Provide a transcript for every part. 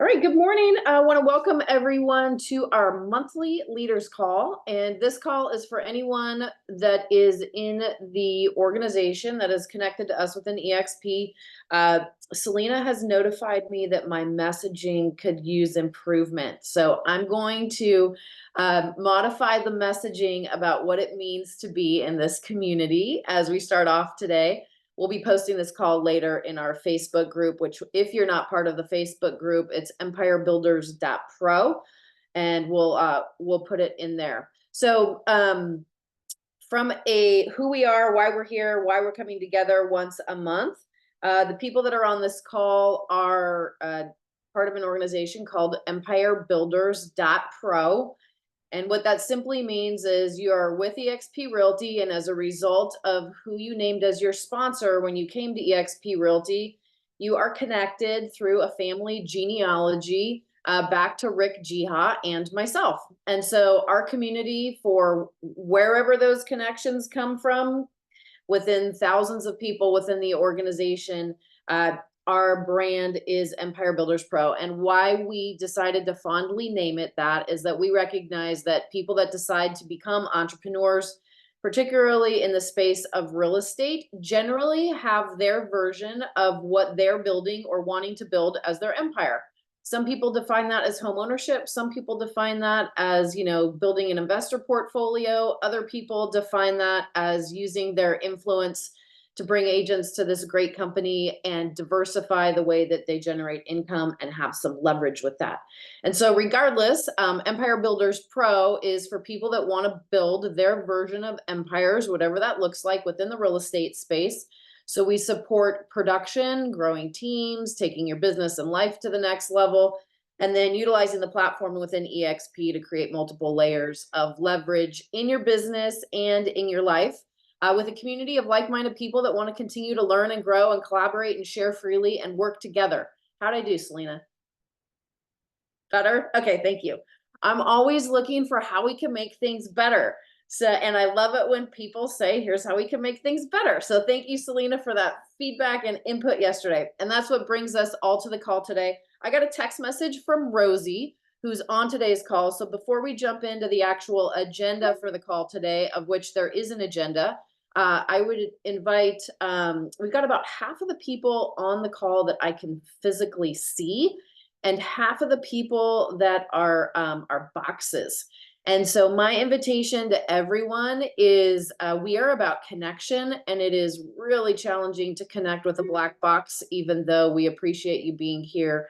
All right, good morning. I want to welcome everyone to our monthly leaders call. And this call is for anyone that is in the organization that is connected to us within EXP. Selena has notified me that my messaging could use improvement. So I'm going to modify the messaging about what it means to be in this community as we start off today. We'll be posting this call later in our Facebook group, which if you're not part of the Facebook group, it's empirebuilders.pro, and we'll put it in there. So from who we are, why we're here, why we're coming together once a month. The people that are on this call are part of an organization called empirebuilders.pro. And what that simply means is you are with eXp Realty, and as a result of who you named as your sponsor when you came to eXp Realty, you are connected through a family genealogy back to Rick Jiha and myself. And so our community, for wherever those connections come from, within thousands of people within the organization, our brand is Empire Builders Pro. And why we decided to fondly name it that is that we recognize that people that decide to become entrepreneurs, particularly in the space of real estate, generally have their version of what they're building or wanting to build as their empire. Some people define that as home ownership. Some people define that as, building an investor portfolio. Other people define that as using their influence to bring agents to this great company and diversify the way that they generate income and have some leverage with that. And so regardless, Empire Builders Pro is for people that want to build their version of empires, whatever that looks like within the real estate space. So we support production, growing teams, taking your business and life to the next level, and then utilizing the platform within EXP to create multiple layers of leverage in your business and in your life. With a community of like-minded people that want to continue to learn and grow and collaborate and share freely and work together. How'd I do, Selena? Better? Okay, thank you. I'm always looking for how we can make things better. So, and I love it when people say, here's how we can make things better. So thank you, Selena, for that feedback and input yesterday. And that's what brings us all to the call today. I got a text message from Rosie, who's on today's call. So before we jump into the actual agenda for the call today, of which there is an agenda, I would invite, we've got about half of the people on the call that I can physically see, and half of the people that are boxes. And so my invitation to everyone is we are about connection, and it is really challenging to connect with a black box, even though we appreciate you being here,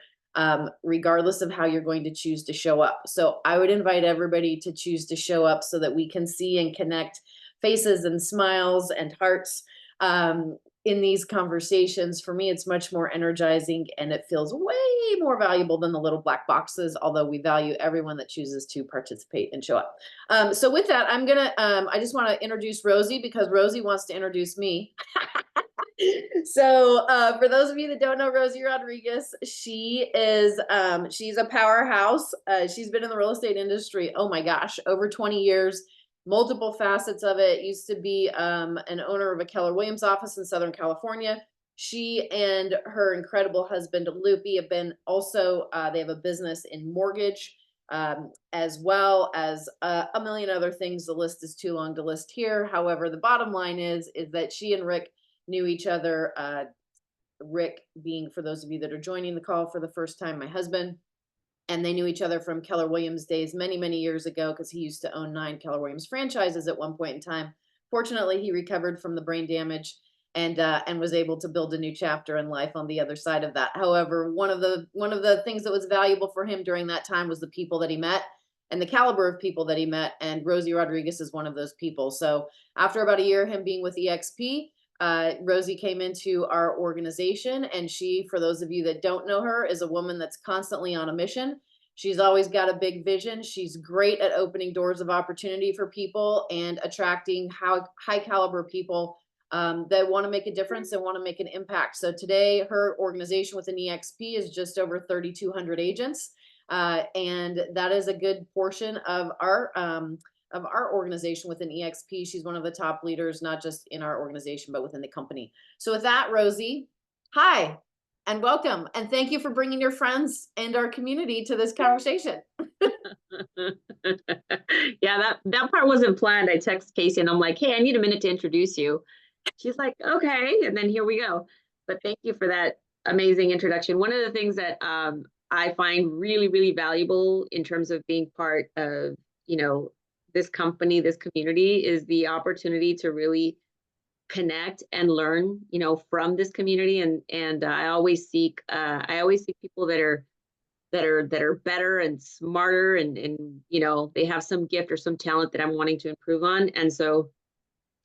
regardless of how you're going to choose to show up. So I would invite everybody to choose to show up so that we can see and connect faces and smiles and hearts in these conversations. For me, it's much more energizing, and it feels way more valuable than the little black boxes, although we value everyone that chooses to participate and show up. So with that, I just want to introduce Rosie because Rosie wants to introduce me. So for those of you that don't know Rosie Rodriguez, she's a powerhouse. She's been in the real estate industry, oh my gosh, over 20 years. Multiple facets of it. Used to be an owner of a Keller Williams office in Southern California. She and her incredible husband, Loopy, have been also, they have a business in mortgage, as well as a million other things. The list is too long to list here. However, the bottom line is that she and Rick knew each other. Rick being, for those of you that are joining the call for the first time, my husband. And they knew each other from Keller Williams days many, many years ago, because he used to own 9 Keller Williams franchises at one point in time. Fortunately, he recovered from the brain damage and was able to build a new chapter in life on the other side of that. However, one of the things that was valuable for him during that time was the people that he met and the caliber of people that he met. And Rosie Rodriguez is one of those people. So after about a year, him being with EXP, Rosie came into our organization, and she, for those of you that don't know her, is a woman that's constantly on a mission. She's always got a big vision. She's great at opening doors of opportunity for people and attracting high caliber people that want to make a difference and want to make an impact. So today, her organization within EXP is just over 3,200 agents. And that is a good portion of our organization within EXP. She's one of the top leaders, not just in our organization, but within the company. So with that, Rosie, hi. And welcome. And thank you for bringing your friends and our community to this conversation. Yeah, that part wasn't planned. I text Casey and I'm like, hey, I need a minute to introduce you. She's like, okay, and then here we go. But thank you for that amazing introduction. One of the things that I find really, really valuable in terms of being part of, you know, this company, this community, is the opportunity to really connect and learn, you know, from this community. And I always seek people that are better and smarter, and you know, they have some gift or some talent that I'm wanting to improve on. And so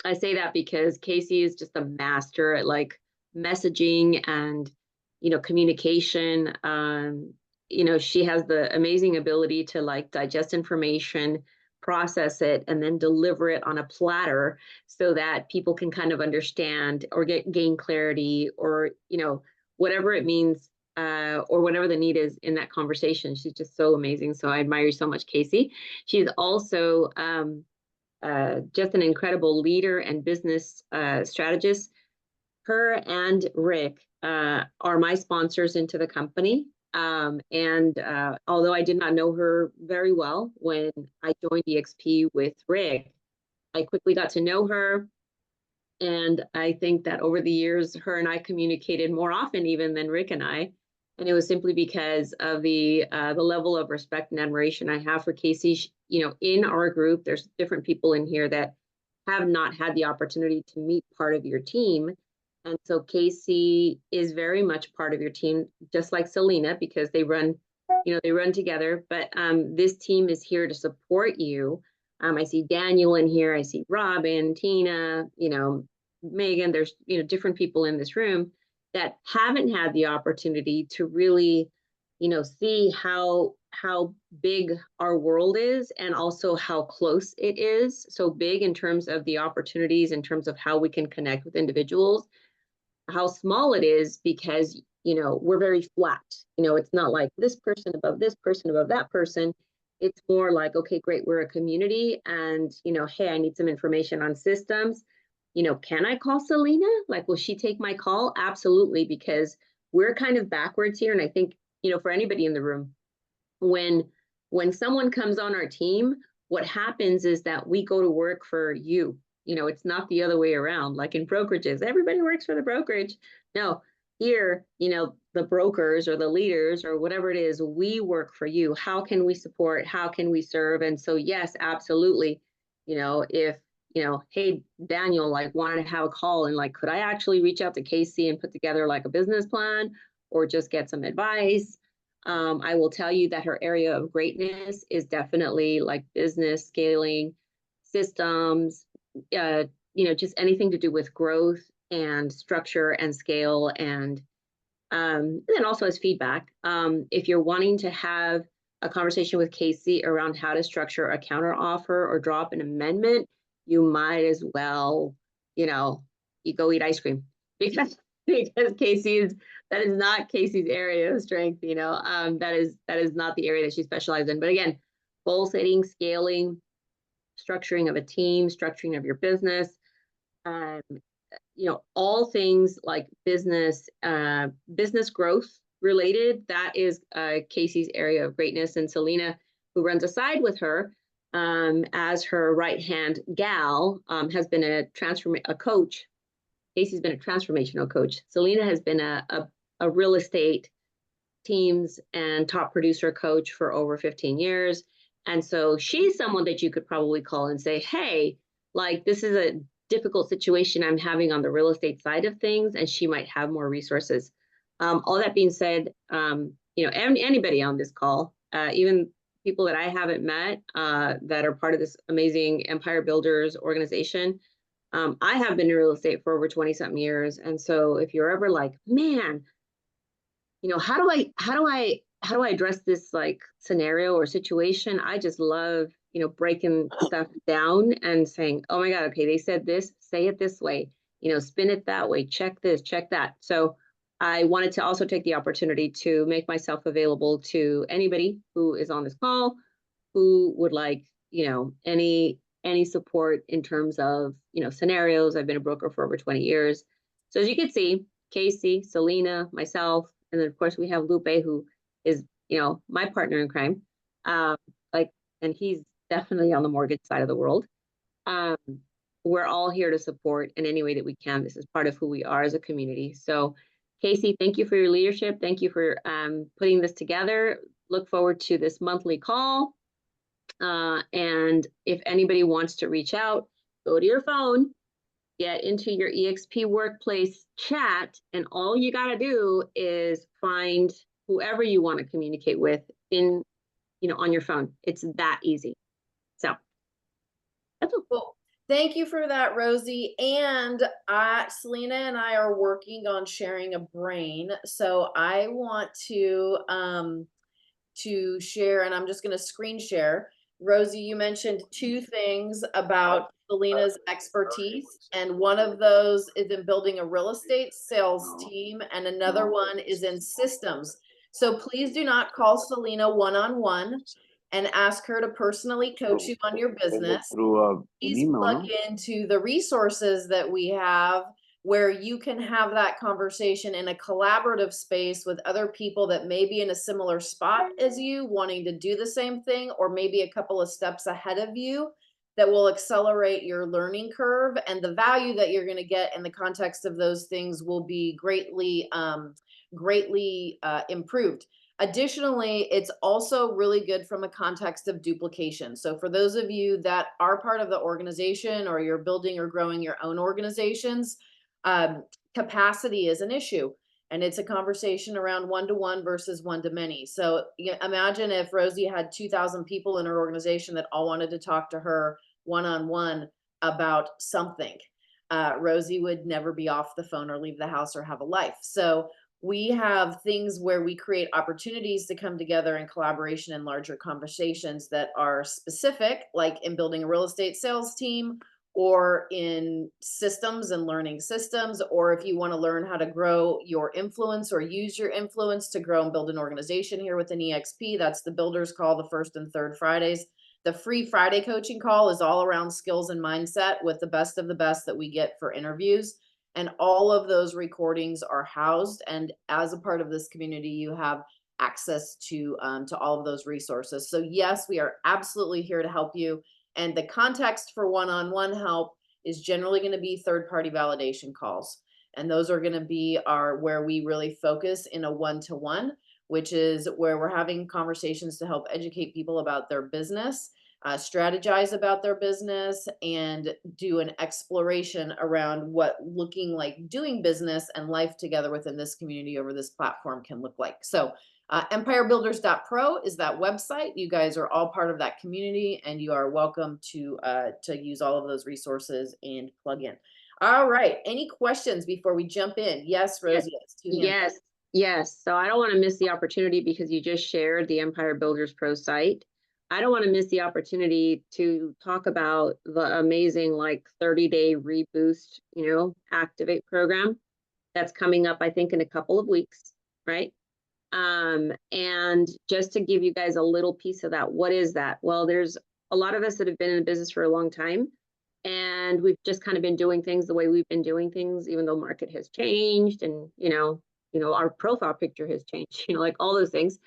I say that because Casey is just a master at like messaging and, you know, communication. You know, she has the amazing ability to like digest information, process it, and then deliver it on a platter so that people can kind of understand or gain clarity, or, you know, whatever it means, or whatever the need is in that conversation. She's just so amazing. So I admire you so much, Casey. She's also just an incredible leader and business strategist. Her and Rick are my sponsors into the company. And although I did not know her very well when I joined EXP with Rick, I quickly got to know her. And I think that over the years, her and I communicated more often even than Rick and I. And it was simply because of the level of respect and admiration I have for Casey. You know, in our group, there's different people in here that have not had the opportunity to meet part of your team. And so Casey is very much part of your team, just like Selena, because they run together. But this team is here to support you. I see Daniel in here. I see Robin, Tina, you know, Megan. There's, you know, different people in this room that haven't had the opportunity to really, you know, see how big our world is, and also how close it is. So big in terms of the opportunities, in terms of how we can connect with individuals, how small it is because, you know, we're very flat. You know, it's not like this person above this person above that person. It's more like, okay, great, we're a community, and, you know, hey, I need some information on systems. You know, can I call Selena? Like, will she take my call? Absolutely, because we're kind of backwards here. And I think, you know, for anybody in the room, when when someone comes on our team, what happens is that we go to work for you. You know, it's not the other way around. Like in brokerages, everybody works for the brokerage. No, here, you know, the brokers or the leaders or whatever it is, we work for you. How can we support? How can we serve? And so, yes, absolutely. You know, if, you know, hey, Daniel, like wanted to have a call, and like, could I actually reach out to Casey and put together like a business plan or just get some advice? I will tell you that her area of greatness is definitely like business scaling, systems, you know, just anything to do with growth and structure and scale, and then also as feedback. If you're wanting to have a conversation with Casey around how to structure a counter offer or drop an amendment, you might as well, you know, you go eat ice cream because Casey's that is not Casey's area of strength. You know, that is not the area that she specializes in. But again, goal setting, scaling, structuring of a team, structuring of your business, um, you know, all things like business growth related. That is Casey's area of greatness. And Selena, who runs aside with her as her right hand gal, has been a coach. Casey's been a transformational coach. Selena has been a real estate teams and top producer coach for over 15 years. And so she's someone that you could probably call and say, hey, like this is a difficult situation I'm having on the real estate side of things, and she might have more resources. All that being said, you know, anybody on this call, even people that I haven't met that are part of this amazing Empire Builders organization, I have been in real estate for over 20 something years. And so if you're ever like, man, you know, how do I address this like scenario or situation? I just love, you know, breaking stuff down and saying, oh my God, okay, they said this, say it this way, you know, spin it that way, check this, check that. So I wanted to also take the opportunity to make myself available to anybody who is on this call who would like, you know, any support in terms of, you know, scenarios. I've been a broker for over 20 years. So as you can see, Casey, Selena, myself, and then of course we have Lupe, who is, my partner in crime. Um, like, and he's definitely on the mortgage side of the world. Um, we're all here to support in any way that we can. This is part of who we are as a community. So, Casey, thank you for your leadership. Thank you for putting this together. Look forward to this monthly call. And if anybody wants to reach out, go to your phone, get into your EXP workplace chat, and all you got to do is find whoever you want to communicate with in, on your phone. It's that easy. So that's all. Cool. Thank you for that, Rosie. And Selena and I are working on sharing a brain. So I want to share, and I'm just going to screen share. Rosie, you mentioned two things about Selena's expertise, and one of those is in building a real estate sales team, and another one is in systems. So please do not call Selena one-on-one and ask her to personally coach you on your business. Please plug into the resources that we have where you can have that conversation in a collaborative space with other people that may be in a similar spot as you, wanting to do the same thing, or maybe a couple of steps ahead of you, that will accelerate your learning curve, and the value that you're going to get in the context of those things will be greatly improved. Additionally, it's also really good from a context of duplication. So for those of you that are part of the organization, or you're building or growing your own organizations, capacity is an issue, and it's a conversation around one-to-one versus one-to-many. So imagine if Rosie had 2,000 people in her organization that all wanted to talk to her one-on-one about something. Rosie would never be off the phone or leave the house or have a life. So we have things where we create opportunities to come together in collaboration and larger conversations that are specific, like in building a real estate sales team, or in systems and learning systems, or if you want to learn how to grow your influence or use your influence to grow and build an organization here within EXP. That's the Builders Call, the first and third Fridays. The free Friday coaching call is all around skills and mindset with the best of the best that we get for interviews. And all of those recordings are housed. And as a part of this community, you have access to all of those resources. So yes, we are absolutely here to help you. And the context for one-on-one help is generally going to be third-party validation calls. And those are going to be where we really focus in a one-to-one, which is where we're having conversations to help educate people about their business, strategize about their business, and do an exploration around what looking like doing business and life together within this community over this platform can look like. So empirebuilders.pro is that website. You guys are all part of that community, and you are welcome to use all of those resources and plug in. All right. Any questions before we jump in? Yes, Rosie. Yes. So I don't want to miss the opportunity, because you just shared the Empire Builders Pro site. I don't want to miss the opportunity to talk about the amazing 30-day reboost, activate program that's coming up, I think, in a couple of weeks, right? And just to give you guys a little piece of that, what is that? Well, there's a lot of us that have been in the business for a long time, and we've just kind of been doing things the way we've been doing things, even though market has changed, and our profile picture has changed, like all those things.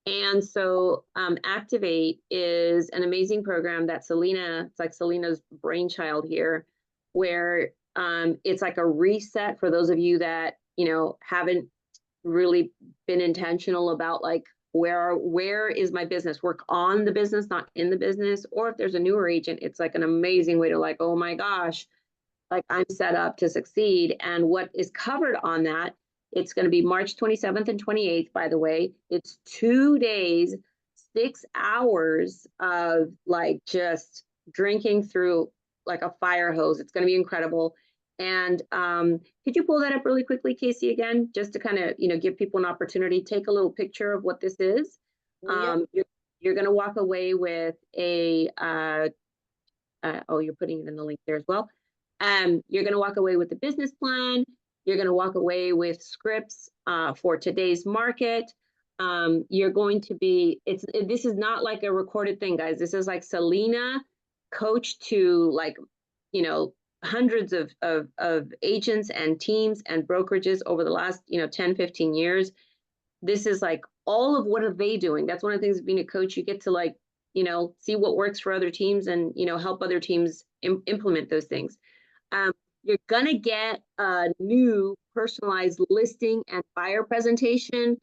And so Activate is an amazing program that it's like Selena's brainchild here, where it's like a reset for those of you that haven't really been intentional about where is my business, work on the business, not in the business. Or if there's a newer agent, it's like an amazing way to oh my gosh, I'm set up to succeed. And what is covered on that, it's going to be March 27th and 28th, by the way. It's 2 days, 6 hours of just drinking through like a fire hose. It's going to be incredible. And could you pull that up really quickly, Casey, again, just to kind of, give people an opportunity, take a little picture of what this is. Yeah. You're going to walk away with a, you're putting it in the link there as well. You're going to walk away with the business plan. You're going to walk away with scripts for today's market. You're going to be, this is not like a recorded thing, guys. This is like Selena coached to hundreds of agents and teams and brokerages over the last, 10, 15 years. This is like all of what are they doing? That's one of the things of being a coach. You get to like, see what works for other teams and, help other teams implement those things. Um, you're gonna get a new personalized listing and buyer presentation.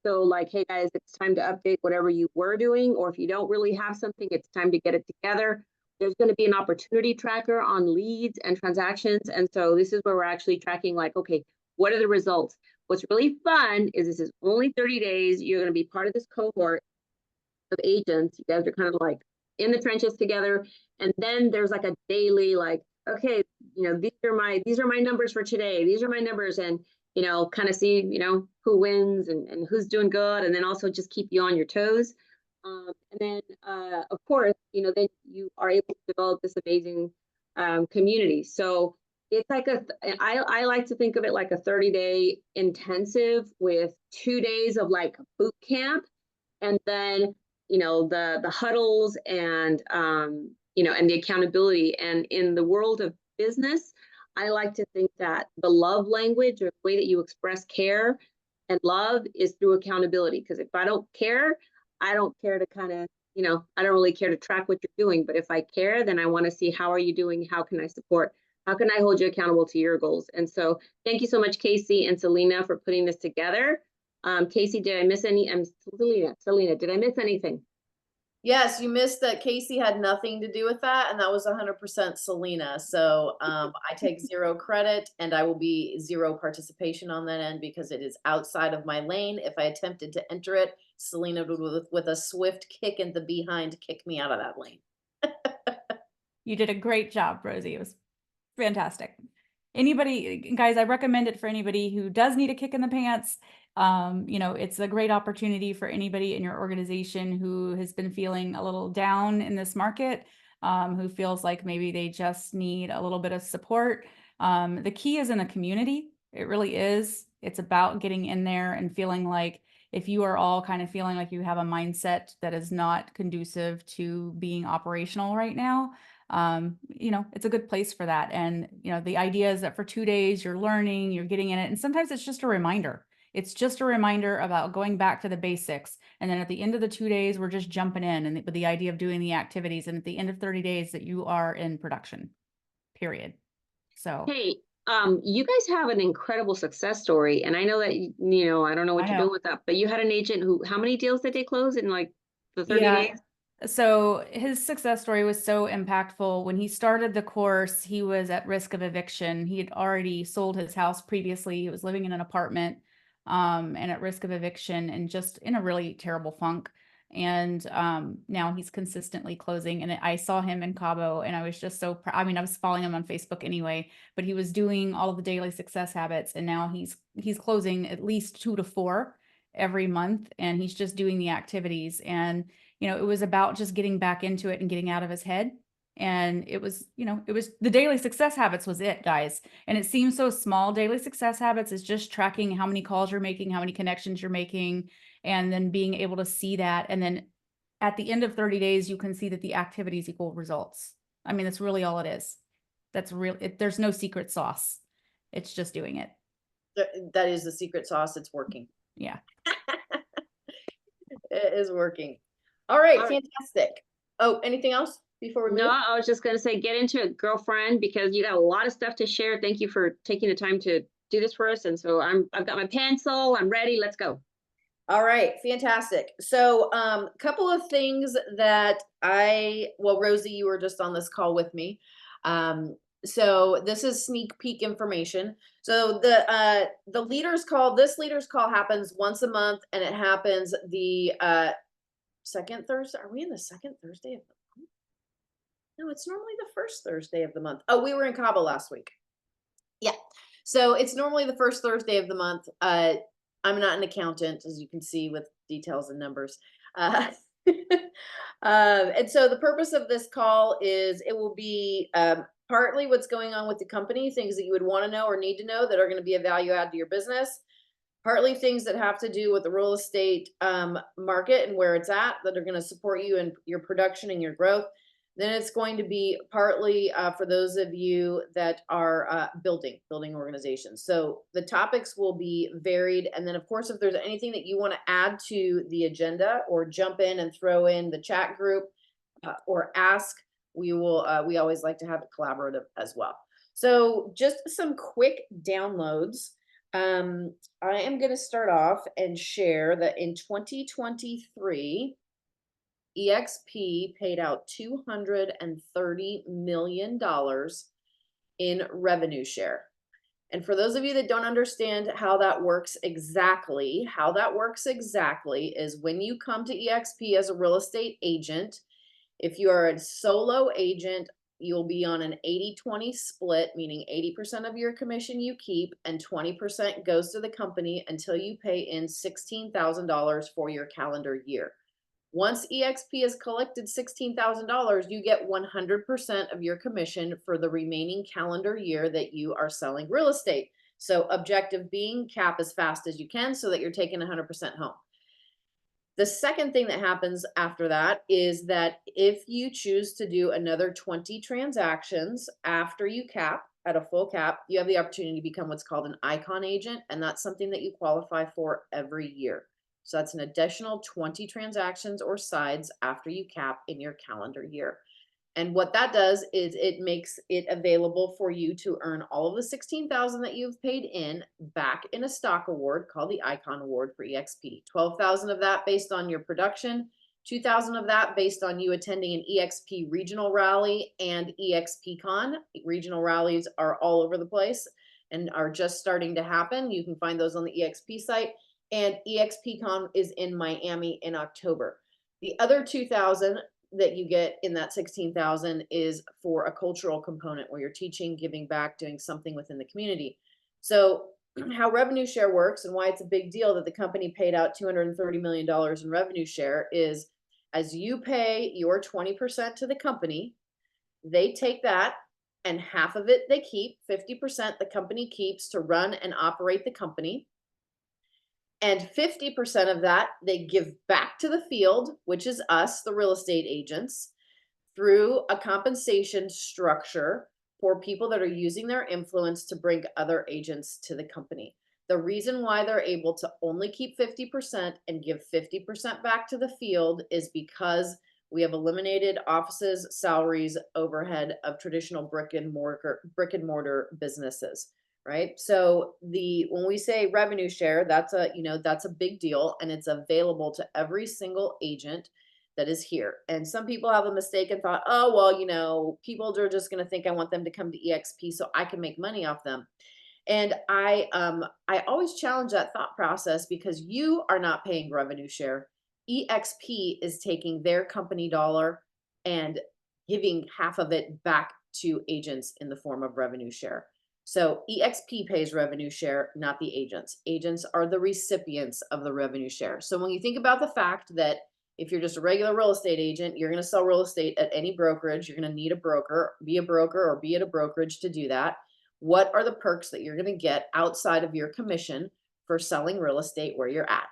So like, hey guys, it's time to update whatever you were doing, or if you don't really have something, it's time to get it together. There's going to be an opportunity tracker on leads and transactions. And so this is where we're actually tracking like, okay, what are the results? What's really fun is this is only 30 days. You're going to be part of this cohort of agents. You guys are kind of like in the trenches together. And then there's like a daily, like, okay, these are my numbers for today. These are my numbers. And, kind of see, who wins and who's doing good. And then also just keep you on your toes. And then, of course, then you are able to develop this amazing community. So it's like I like to think of it like a 30-day intensive with 2 days of like boot camp, and then the huddles and and the accountability. And in the world of business, I like to think that the love language, or the way that you express care and love, is through accountability. Because if I don't care, I don't care to kind of, I don't really care to track what you're doing. But if I care, then I want to see, how are you doing? How can I support? How can I hold you accountable to your goals? And so thank you so much, Casey and Selena, for putting this together. Casey, did I miss any? Selena, did I miss anything? Yes, you missed that Casey had nothing to do with that, and that was 100% Selena. So I take zero credit, and I will be zero participation on that end because it is outside of my lane. If I attempted to enter it, Selena would, with a swift kick in the behind, kick me out of that lane. You did a great job, Rosie. It was fantastic. Anybody, guys, I recommend it for anybody who does need a kick in the pants. It's a great opportunity for anybody in your organization who has been feeling a little down in this market, who feels like maybe they just need a little bit of support. The key is in the community. It really is. It's about getting in there and feeling like, if you are all kind of feeling like you have a mindset that is not conducive to being operational right now, it's a good place for that. And, the idea is that for 2 days, you're learning, you're getting in it. And sometimes it's just a reminder. It's just a reminder about going back to the basics. And then at the end of the 2 days, we're just jumping in and with the idea of doing the activities. And at the end of 30 days that you are in production, period. So, hey, you guys have an incredible success story. And I know that, I don't know what you're doing with that, but you had an agent who, how many deals did they close in like the 30 days? So his success story was so impactful. When he started the course, he was at risk of eviction. He had already sold his house previously. He was living in an apartment, and at risk of eviction and just in a really terrible funk. And now he's consistently closing. And I saw him in Cabo, and I was just so proud. I mean, I was following him on Facebook anyway, but he was doing all of the daily success habits, and now he's closing at least 2 to 4 every month, and he's just doing the activities. And it was about just getting back into it and getting out of his head. And it was the daily success habits was it, guys. And it seems so small. Daily success habits is just tracking how many calls you're making, how many connections you're making, and then being able to see that. And then at the end of 30 days, you can see that the activities equal results. I mean, that's really all it is. That's real. There's no secret sauce. It's just doing it. That is the secret sauce. It's working. Yeah. It is working. All right, fantastic. Oh, anything else before we move? No, I was just going to say, get into it, girlfriend, because you got a lot of stuff to share. Thank you for taking the time to do this for us. And so I've got my pencil. I'm ready. Let's go. All right, fantastic. So couple of things that Rosie, you were just on this call with me. So this is sneak peek information. So the leaders call, this leaders call happens once a month, and it happens the second Thursday. Are we in the second Thursday of the month? No, it's normally the first Thursday of the month. Oh, we were in Cabo last week. Yeah. So it's normally the first Thursday of the month. I'm not an accountant, as you can see, with details and numbers. And so the purpose of this call is it will be partly what's going on with the company, things that you would want to know or need to know that are going to be a value add to your business. Partly things that have to do with the real estate market and where it's at that are going to support you in your production and your growth. Then it's going to be partly for those of you that are building organizations. So the topics will be varied. And then of course, if there's anything that you want to add to the agenda or jump in and throw in the chat group or ask, we always like to have it collaborative as well. So just some quick downloads. I am going to start off and share that in 2023, EXP paid out $230 million in revenue share. And for those of you that don't understand how that works exactly is when you come to EXP as a real estate agent, if you are a solo agent, you'll be on an 80-20 split, meaning 80% of your commission you keep and 20% goes to the company until you pay in $16,000 for your calendar year. Once EXP has collected $16,000, you get 100% of your commission for the remaining calendar year that you are selling real estate. So objective being cap as fast as you can so that you're taking 100% home. The second thing that happens after that is that if you choose to do another 20 transactions after you cap at a full cap, you have the opportunity to become what's called an icon agent. And that's something that you qualify for every year. So that's an additional 20 transactions or sides after you cap in your calendar year. And what that does is it makes it available for you to earn all of the $16,000 that you've paid in back in a stock award called the Icon Award for EXP. $12,000 of that based on your production, $2,000 of that based on you attending an EXP regional rally and EXPCon. Regional rallies are all over the place and are just starting to happen. You can find those on the EXP site. And EXPCon is in Miami in October. The other $2,000 that you get in that $16,000 is for a cultural component where you're teaching, giving back, doing something within the community. So how revenue share works and why it's a big deal that the company paid out $230 million in revenue share is as you pay your 20% to the company, they take that and half of it they keep, 50% the company keeps to run and operate the company. And 50% of that they give back to the field, which is us, the real estate agents, through a compensation structure for people that are using their influence to bring other agents to the company. The reason why they're able to only keep 50% and give 50% back to the field is because we have eliminated offices, salaries, overhead of traditional brick and mortar businesses. Right. So when we say revenue share, that's a big deal and it's available to every single agent that is here. And some people have a mistaken thought, oh, well, people are just going to think I want them to come to EXP so I can make money off them. And I always challenge that thought process because you are not paying revenue share. EXP is taking their company dollar and giving half of it back to agents in the form of revenue share. So EXP pays revenue share, not the agents. Agents are the recipients of the revenue share. So when you think about the fact that if you're just a regular real estate agent, you're going to sell real estate at any brokerage, you're going to need a broker, be a broker or be at a brokerage to do that. What are the perks that you're going to get outside of your commission for selling real estate where you're at?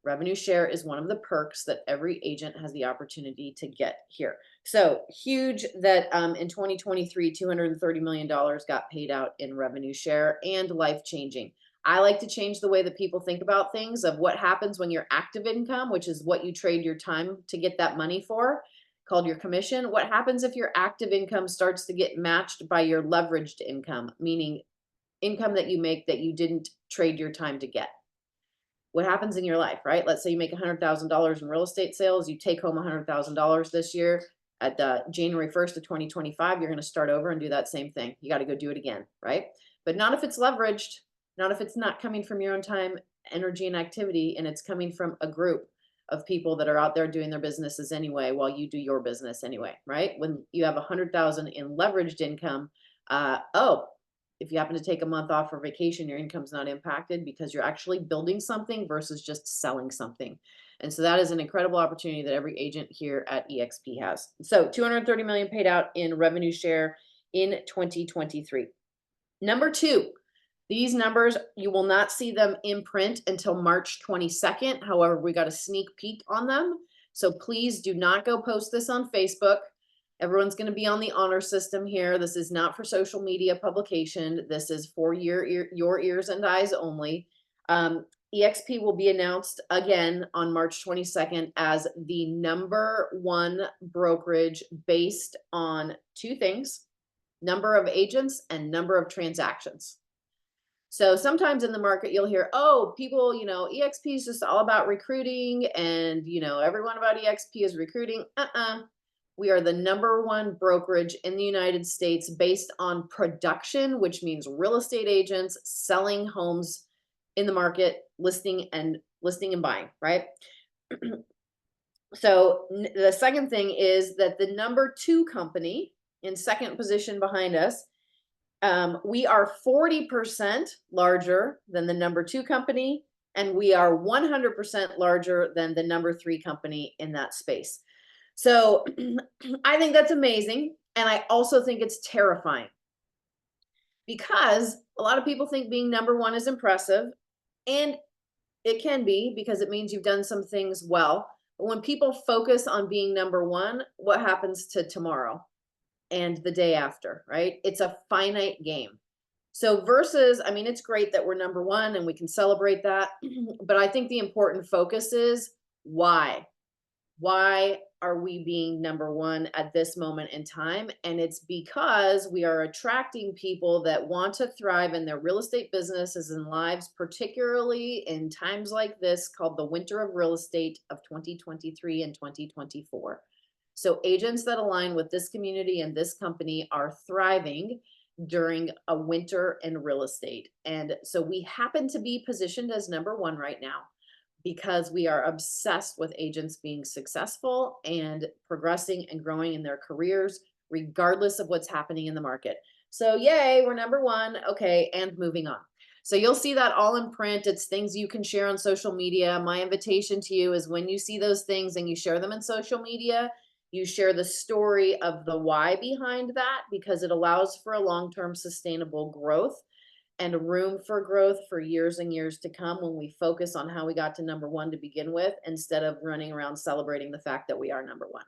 Revenue share is one of the perks that every agent has the opportunity to get here. So huge that in 2023, $230 million got paid out in revenue share and life-changing. I like to change the way that people think about things of what happens when your active income, which is what you trade your time to get that money for, called your commission. What happens if your active income starts to get matched by your leveraged income, meaning income that you make that you didn't trade your time to get? What happens in your life, right? Let's say you make $100,000 in real estate sales. You take home $100,000 this year. At January 1st of 2025, you're going to start over and do that same thing. You got to go do it again, right? But not if it's leveraged, not if it's not coming from your own time, energy, and activity, and it's coming from a group of people that are out there doing their businesses anyway while you do your business anyway, right? When you have 100,000 in leveraged income, if you happen to take a month off for vacation, your income's not impacted because you're actually building something versus just selling something. And so that is an incredible opportunity that every agent here at EXP has. So $230 million paid out in revenue share in 2023. Number two, these numbers, you will not see them in print until March 22nd. However, we got a sneak peek on them. So please do not go post this on Facebook. Everyone's going to be on the honor system here. This is not for social media publication. This is for your ears and eyes only. EXP will be announced again on March 22nd as the #1 brokerage based on two things: number of agents and number of transactions. So sometimes in the market, you'll hear, oh, people, EXP is just all about recruiting, and, everyone about EXP is recruiting. We are the #1 brokerage in the United States based on production, which means real estate agents selling homes in the market, listing and buying, right? So the second thing is that the #2 company in second position behind us, we are 40% larger than the #2 company, and we are 100% larger than the #3 company in that space. So I think that's amazing. And I also think it's terrifying, because a lot of people think being #1 is impressive, and it can be, because it means you've done some things well. But when people focus on being #1, what happens to tomorrow and the day after, right? It's a finite game. So versus, I mean, it's great that we're #1 and we can celebrate that. But I think the important focus is why? Why are we being #1 at this moment in time? And it's because we are attracting people that want to thrive in their real estate businesses and lives, particularly in times like this, called the winter of real estate of 2023 and 2024. So agents that align with this community and this company are thriving during a winter in real estate. And so we happen to be positioned as #1 right now, because we are obsessed with agents being successful and progressing and growing in their careers, regardless of what's happening in the market. So yay, we're #1. Okay, and moving on. So you'll see that all in print. It's things you can share on social media. My invitation to you is, when you see those things and you share them in social media, you share the story of the why behind that, because it allows for a long-term sustainable growth and room for growth for years and years to come, when we focus on how we got to #1 to begin with, instead of running around celebrating the fact that we are #1.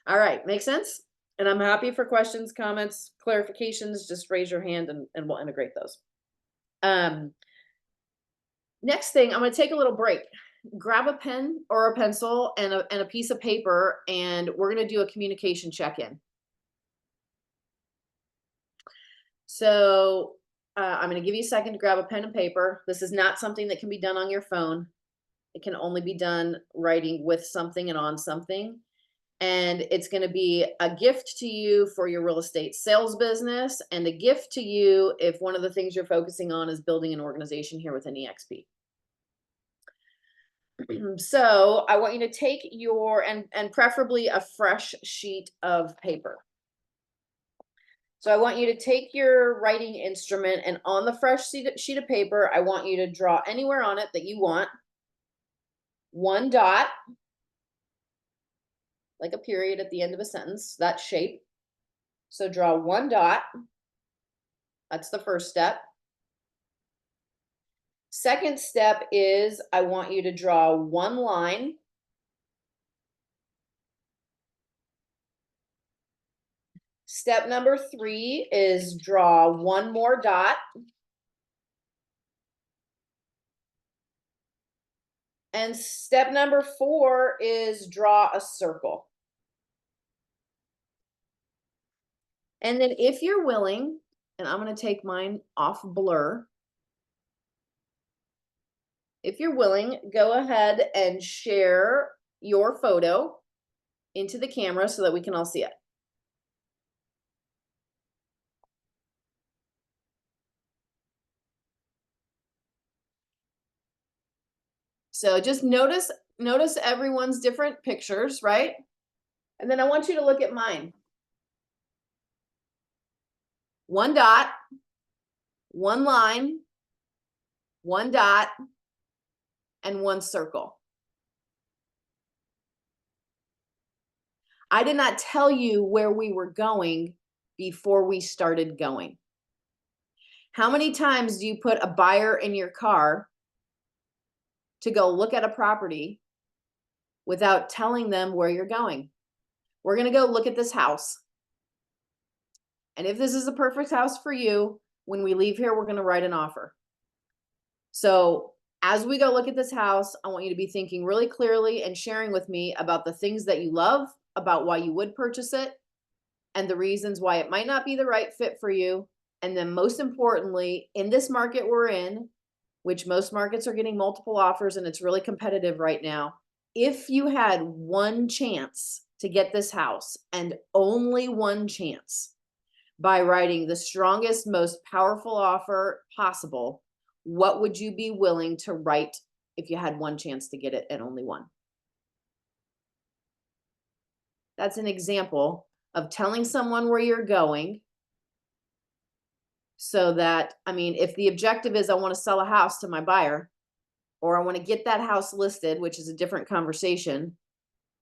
All right, make sense? And I'm happy for questions, comments, clarifications. Just raise your hand and we'll integrate those. Next thing, I'm going to take a little break. Grab a pen or a pencil and a piece of paper, and we're going to do a communication check-in. So I'm going to give you a second to grab a pen and paper. This is not something that can be done on your phone. It can only be done writing with something and on something. And it's going to be a gift to you for your real estate sales business, and a gift to you if one of the things you're focusing on is building an organization here within EXP. So I want you to take your, and preferably a fresh sheet of paper. So I want you to take your writing instrument, and on the fresh sheet of paper, I want you to draw anywhere on it that you want one dot, like a period at the end of a sentence, that shape. So draw one dot. That's the first step. Second step is, I want you to draw one line. Step number 3 is draw one more dot. And step number 4 is draw a circle. And then if you're willing, and I'm going to take mine off blur. If you're willing, go ahead and share your photo into the camera so that we can all see it. So just notice everyone's different pictures, right? And then I want you to look at mine. One dot, one line, one dot, and one circle. I did not tell you where we were going before we started going. How many times do you put a buyer in your car to go look at a property without telling them where you're going? We're going to go look at this house. And if this is the perfect house for you, when we leave here, we're going to write an offer. So as we go look at this house, I want you to be thinking really clearly and sharing with me about the things that you love, about why you would purchase it, and the reasons why it might not be the right fit for you. And then most importantly, in this market we're in, which most markets are getting multiple offers and it's really competitive right now, if you had one chance to get this house and only one chance by writing the strongest, most powerful offer possible, what would you be willing to write if you had one chance to get it and only one? That's an example of telling someone where you're going so that, I mean, if the objective is I want to sell a house to my buyer or I want to get that house listed, which is a different conversation,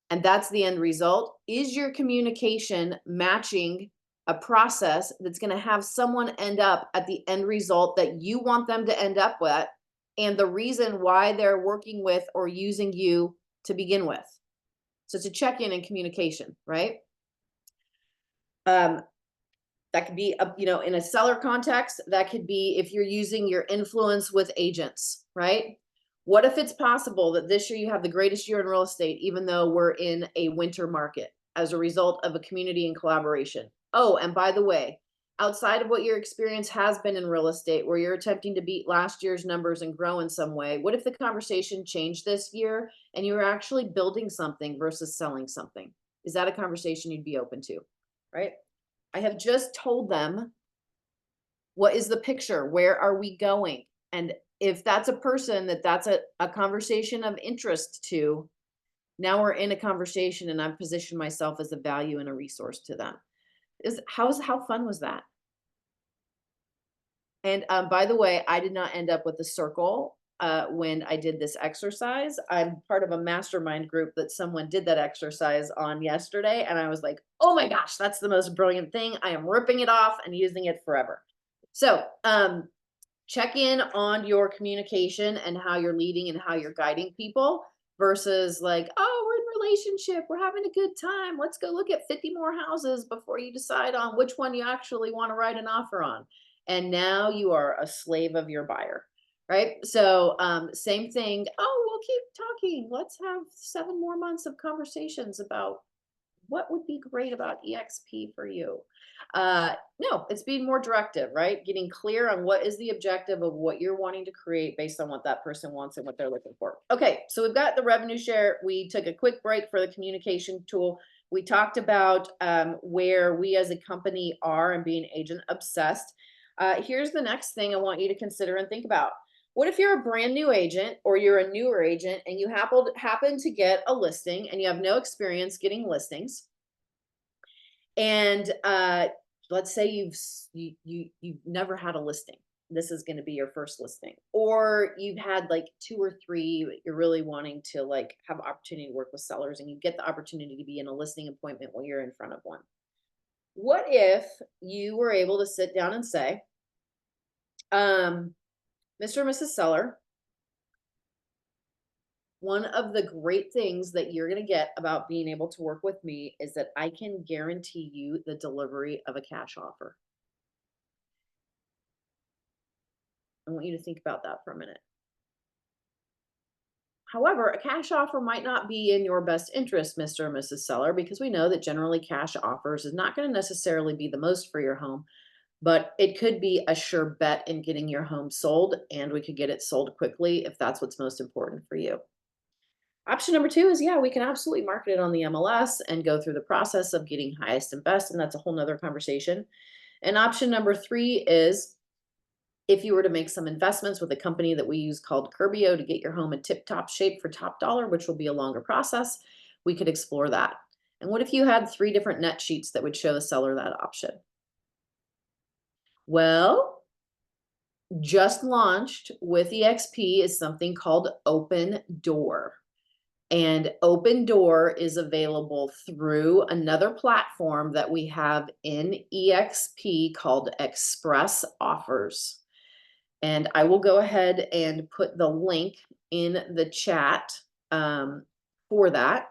and that's the end result, is your communication matching a process that's going to have someone end up at the end result that you want them to end up with and the reason why they're working with or using you to begin with? So it's a check-in and communication, right? That could be, in a seller context, that could be if you're using your influence with agents, right? What if it's possible that this year you have the greatest year in real estate, even though we're in a winter market as a result of a community and collaboration? Oh, and by the way, outside of what your experience has been in real estate, where you're attempting to beat last year's numbers and grow in some way, what if the conversation changed this year and you're actually building something versus selling something? Is that a conversation you'd be open to, right? I have just told them, what is the picture? Where are we going? And if that's a person that's a conversation of interest to, now we're in a conversation and I've positioned myself as a value and a resource to them. How fun was that? And by the way, I did not end up with a circle when I did this exercise. I'm part of a mastermind group that someone did that exercise on yesterday. And I was like, oh my gosh, that's the most brilliant thing. I am ripping it off and using it forever. So check in on your communication and how you're leading and how you're guiding people versus like, oh, we're in relationship, we're having a good time, let's go look at 50 more houses before you decide on which one you actually want to write an offer on. And now you are a slave of your buyer, right? So same thing. Oh, we'll keep talking, let's have 7 more months of conversations about what would be great about EXP for you. No, it's being more directive, right? Getting clear on what is the objective of what you're wanting to create based on what that person wants and what they're looking for. Okay, so we've got the revenue share. We took a quick break for the communication tool. We talked about where we as a company are and being agent obsessed. Here's the next thing I want you to consider and think about. What if you're a brand new agent or you're a newer agent and you happen to get a listing and you have no experience getting listings? And let's say you've never had a listing. This is going to be your first listing, or you've had like 2 or 3, but you're really wanting to like have opportunity to work with sellers and you get the opportunity to be in a listing appointment while you're in front of one. What if you were able to sit down and say, Mr. and Mrs. Seller, one of the great things that you're going to get about being able to work with me is that I can guarantee you the delivery of a cash offer. I want you to think about that for a minute. However, a cash offer might not be in your best interest, Mr. or Mrs. Seller, because we know that generally cash offers is not going to necessarily be the most for your home, but it could be a sure bet in getting your home sold, and we could get it sold quickly if that's what's most important for you. Option number 2 is, yeah, we can absolutely market it on the MLS and go through the process of getting highest and best, and that's a whole nother conversation. And option number 3 is, if you were to make some investments with a company that we use called Curbio to get your home in tip-top shape for top dollar, which will be a longer process, we could explore that. And what if you had 3 different net sheets that would show the seller that option? Well, just launched with EXP is something called Open Door. And Open Door is available through another platform that we have in EXP called Express Offers. And I will go ahead and put the link in the chat for that.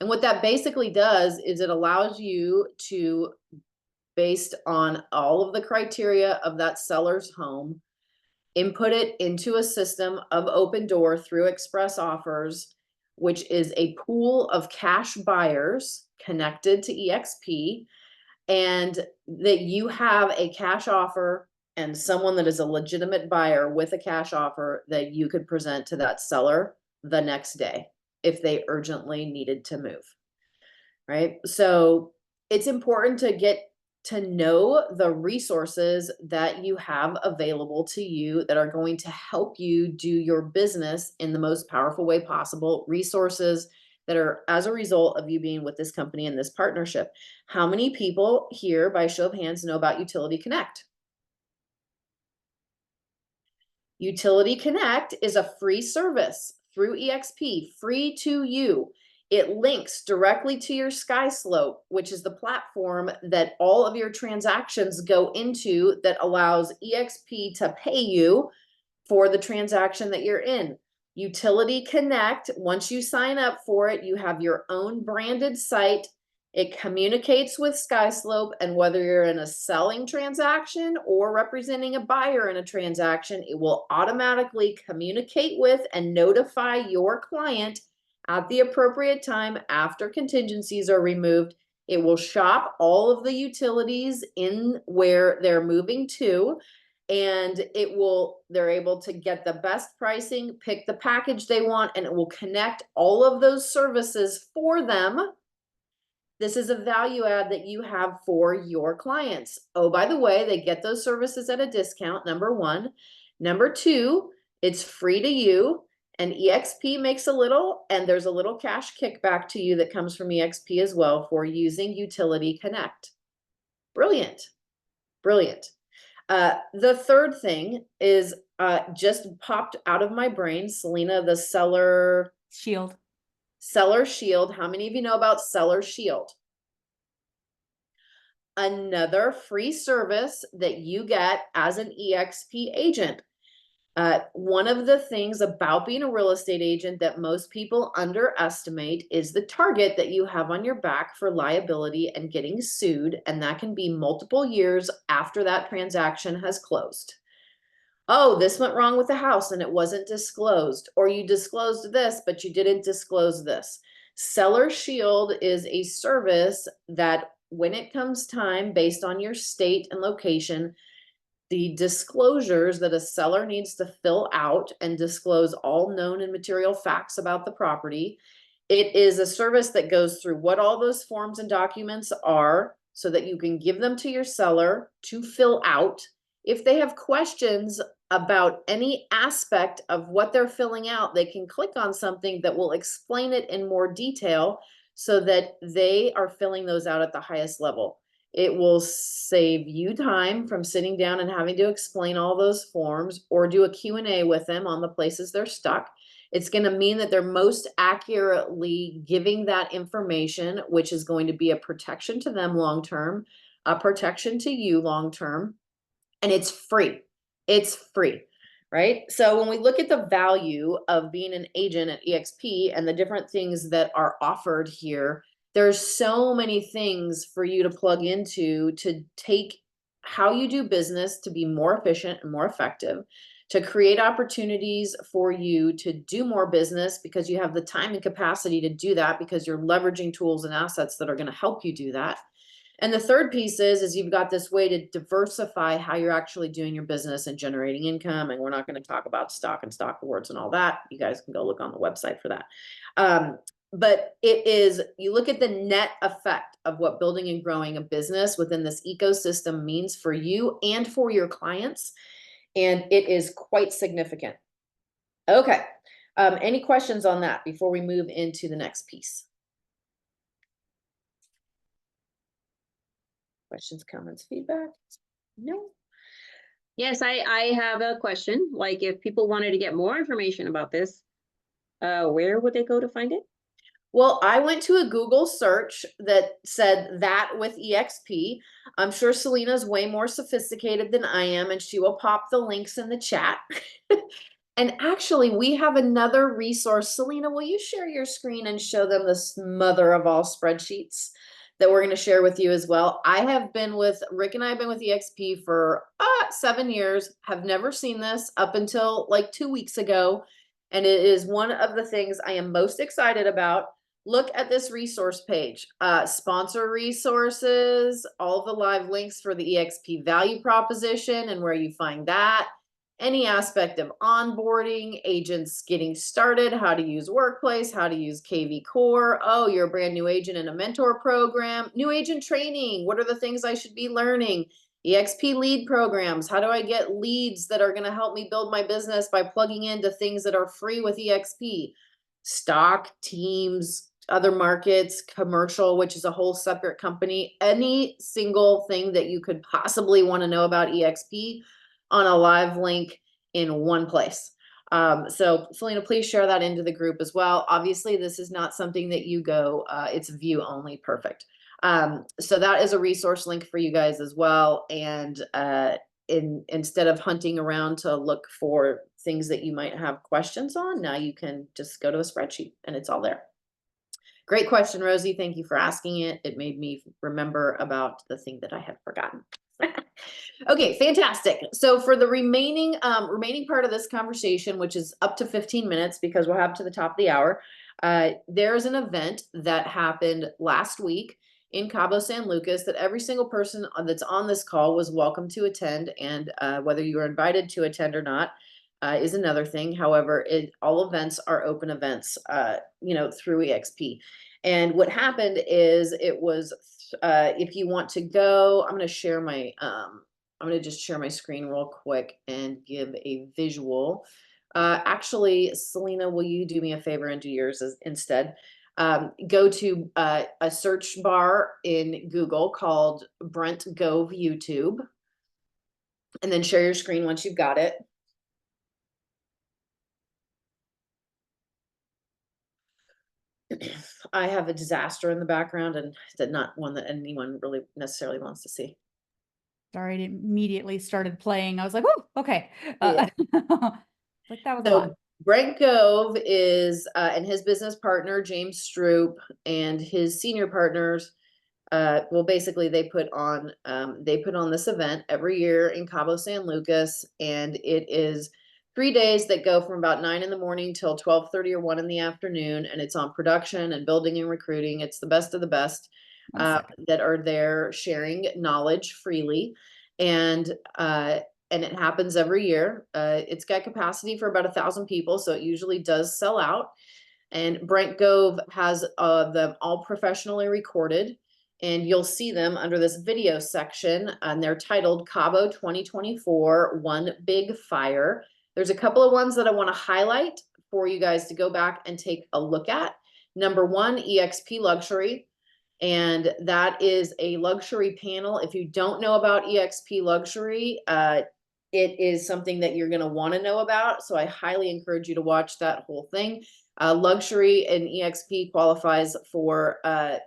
And what that basically does is it allows you to based on all of the criteria of that seller's home, input it into a system of Open Door through Express Offers, which is a pool of cash buyers connected to EXP, and that you have a cash offer and someone that is a legitimate buyer with a cash offer that you could present to that seller the next day if they urgently needed to move. Right? So it's important to get to know the resources that you have available to you that are going to help you do your business in the most powerful way possible. Resources that are as a result of you being with this company and this partnership. How many people here, by show of hands, know about Utility Connect? Utility Connect is a free service through EXP, free to you. It links directly to your SkySlope, which is the platform that all of your transactions go into that allows EXP to pay you for the transaction that you're in. Utility Connect, once you sign up for it, you have your own branded site. It communicates with SkySlope, and whether you're in a selling transaction or representing a buyer in a transaction, it will automatically communicate with and notify your client at the appropriate time after contingencies are removed. It will shop all of the utilities in where they're moving to, and they're able to get the best pricing, pick the package they want, and it will connect all of those services for them. This is a value add that you have for your clients. Oh, by the way, they get those services at a discount, number one. Number two, it's free to you, and EXP makes a little, and there's a little cash kickback to you that comes from EXP as well for using Utility Connect. Brilliant, brilliant. The third thing is just popped out of my brain, Selena, the Seller Shield. Seller Shield. How many of you know about Seller Shield? Another free service that you get as an EXP agent. One of the things about being a real estate agent that most people underestimate is the target that you have on your back for liability and getting sued, and that can be multiple years after that transaction has closed. Oh, this went wrong with the house and it wasn't disclosed, or you disclosed this, but you didn't disclose this. Seller Shield is a service that when it comes time, based on your state and location, the disclosures that a seller needs to fill out and disclose all known and material facts about the property. It is a service that goes through what all those forms and documents are so that you can give them to your seller to fill out. If they have questions about any aspect of what they're filling out, they can click on something that will explain it in more detail so that they are filling those out at the highest level. It will save you time from sitting down and having to explain all those forms or do a Q&A with them on the places they're stuck. It's going to mean that they're most accurately giving that information, which is going to be a protection to them long-term, a protection to you long-term, and it's free. It's free, right? So when we look at the value of being an agent at EXP and the different things that are offered here, there's so many things for you to plug into to take how you do business to be more efficient and more effective, to create opportunities for you to do more business because you have the time and capacity to do that because you're leveraging tools and assets that are going to help you do that. And the third piece is you've got this way to diversify how you're actually doing your business and generating income. And we're not going to talk about stock and stock awards and all that. You guys can go look on the website for that. But it is, you look at the net effect of what building and growing a business within this ecosystem means for you and for your clients. And it is quite significant. Okay. Any questions on that before we move into the next piece? Questions, comments, feedback? No? Yes, I have a question. Like, if people wanted to get more information about this, where would they go to find it? Well, I went to a Google search that said that with EXP. I'm sure Selena's way more sophisticated than I am, and she will pop the links in the chat. And actually, we have another resource. Selena, will you share your screen and show them this mother of all spreadsheets? that we're going to share with you as well. Rick and I have been with EXP for 7 years, have never seen this up until like 2 weeks ago. And it is one of the things I am most excited about. Look at this resource page, sponsor resources, all the live links for the EXP value proposition and where you find that. Any aspect of onboarding, agents getting started, how to use Workplace, how to use KV Core. Oh, you're a brand new agent in a mentor program, new agent training. What are the things I should be learning? EXP lead programs. How do I get leads that are going to help me build my business by plugging into things that are free with EXP? Stock, teams, other markets, commercial, which is a whole separate company. Any single thing that you could possibly want to know about EXP on a live link in one place. So Selena, please share that into the group as well. Obviously, this is not something that you go, it's view only, perfect. So that is a resource link for you guys as well. And instead of hunting around to look for things that you might have questions on, now you can just go to a spreadsheet and it's all there. Great question, Rosie. Thank you for asking it. It made me remember about the thing that I had forgotten. Okay, fantastic. So for the remaining part of this conversation, which is up to 15 minutes because we'll have to the top of the hour, there's an event that happened last week in Cabo San Lucas that every single person that's on this call was welcome to attend. And whether you were invited to attend or not is another thing. However, all events are open events, through EXP. And what happened is it was, if you want to go, I'm going to just share my screen real quick and give a visual. Actually, Selena, will you do me a favor and do yours instead? Go to a search bar in Google called Brent Gove YouTube, and then share your screen once you've got it. I have a disaster in the background, and not one that anyone really necessarily wants to see. Sorry, it immediately started playing. I was like, oh, okay. Yeah. Like that was a lot. Brent Gove is, and his business partner, James Stroop, and his senior partners, basically they put on this event every year in Cabo San Lucas, and it is 3 days that go from about 9 in the morning till 12:30 or 1 in the afternoon, and it's on production and building and recruiting. It's the best of the best that are there sharing knowledge freely, and it happens every year. It's got capacity for about 1,000 people, so it usually does sell out. And Brent Gove has them all professionally recorded, and you'll see them under this video section, and they're titled Cabo 2024 One Big Fire. There's a couple of ones that I want to highlight for you guys to go back and take a look at. Number one, EXP Luxury. And that is a luxury panel. If you don't know about EXP Luxury, it is something that you're going to want to know about. So I highly encourage you to watch that whole thing. Luxury and EXP qualifies for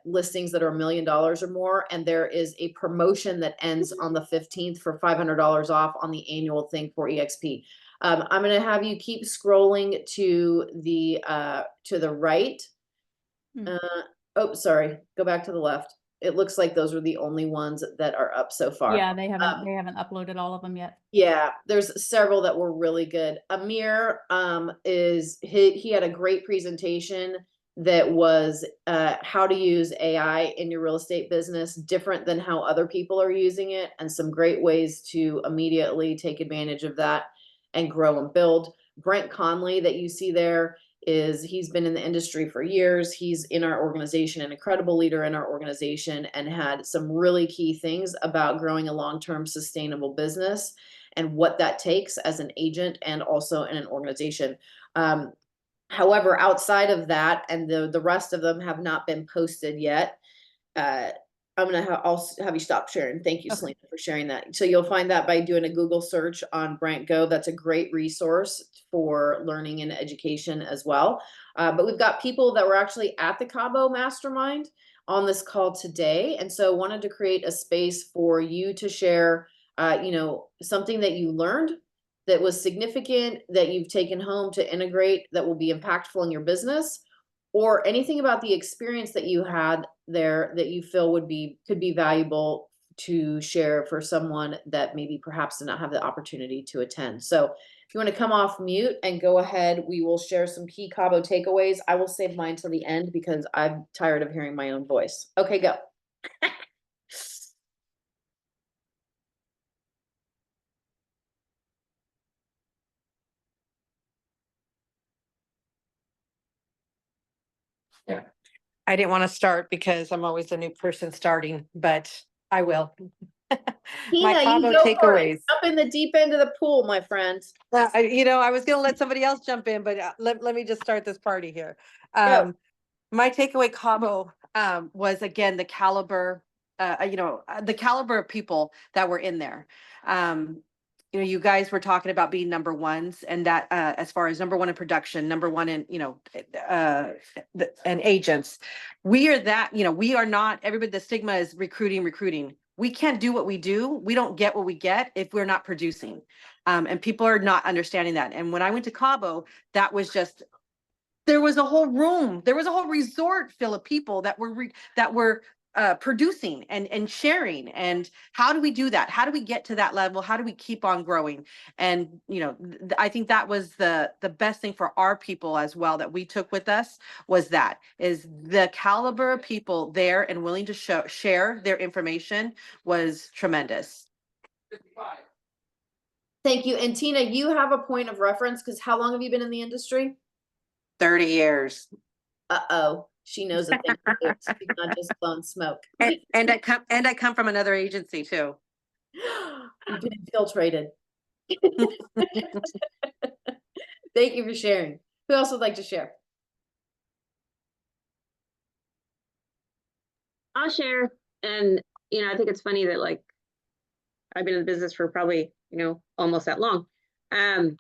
listings that are $1 million or more. And there is a promotion that ends on the 15th for $500 off on the annual thing for EXP. I'm going to have you keep scrolling to the right. Oh, sorry. Go back to the left. It looks like those are the only ones that are up so far. Yeah, they haven't uploaded all of them yet. Yeah, there's several that were really good. Amir he had a great presentation that was how to use AI in your real estate business, different than how other people are using it, and some great ways to immediately take advantage of that and grow and build. Brent Conley that you see there, he's been in the industry for years. He's in our organization, an incredible leader in our organization, and had some really key things about growing a long-term sustainable business and what that takes as an agent and also in an organization. However, outside of that, and the rest of them have not been posted yet, I'm going to I'll have you stop sharing. Thank you, Okay. Selena, for sharing that. So you'll find that by doing a Google search on Brent Gove. That's a great resource for learning and education as well. But we've got people that were actually at the Cabo Mastermind on this call today. And so wanted to create a space for you to share, something that you learned that was significant that you've taken home to integrate that will be impactful in your business, or anything about the experience that you had there that you feel could be valuable to share for someone that maybe perhaps did not have the opportunity to attend. So if you want to come off mute and go ahead, we will share some key Cabo takeaways. I will save mine till the end because I'm tired of hearing my own voice. Okay, go. I didn't want to start because I'm always a new person starting, but I will. Tina, My you Cabo go for it. takeaways. Jump in the deep end of the pool, my friend. I was going to let somebody else jump in, but let me just start this party here. Go. My takeaway Cabo was again the caliber of people that were in there. You guys were talking about being number ones, and that as far as number one in production, number one in and agents, we are that. We are not everybody. The stigma is recruiting. We can't do what we do. We don't get what we get if we're not producing, and people are not understanding that. And when I went to Cabo, that was just. There was a whole room. There was a whole resort full of people that were producing and sharing. And how do we do that? How do we get to that level? How do we keep on growing? And I think that was the best thing for our people as well that we took with us was that is the caliber of people there and willing to share their information was tremendous. Thank you. And Tina, you have a point of reference because how long have you been in the industry? 30 years. Uh-oh. She knows a thing. She's not just blowing smoke. And I come from another agency too. You've been infiltrated. Thank you for sharing. Who else would like to share? I'll share. And, I think it's funny that like, I've been in the business for probably, almost that long. And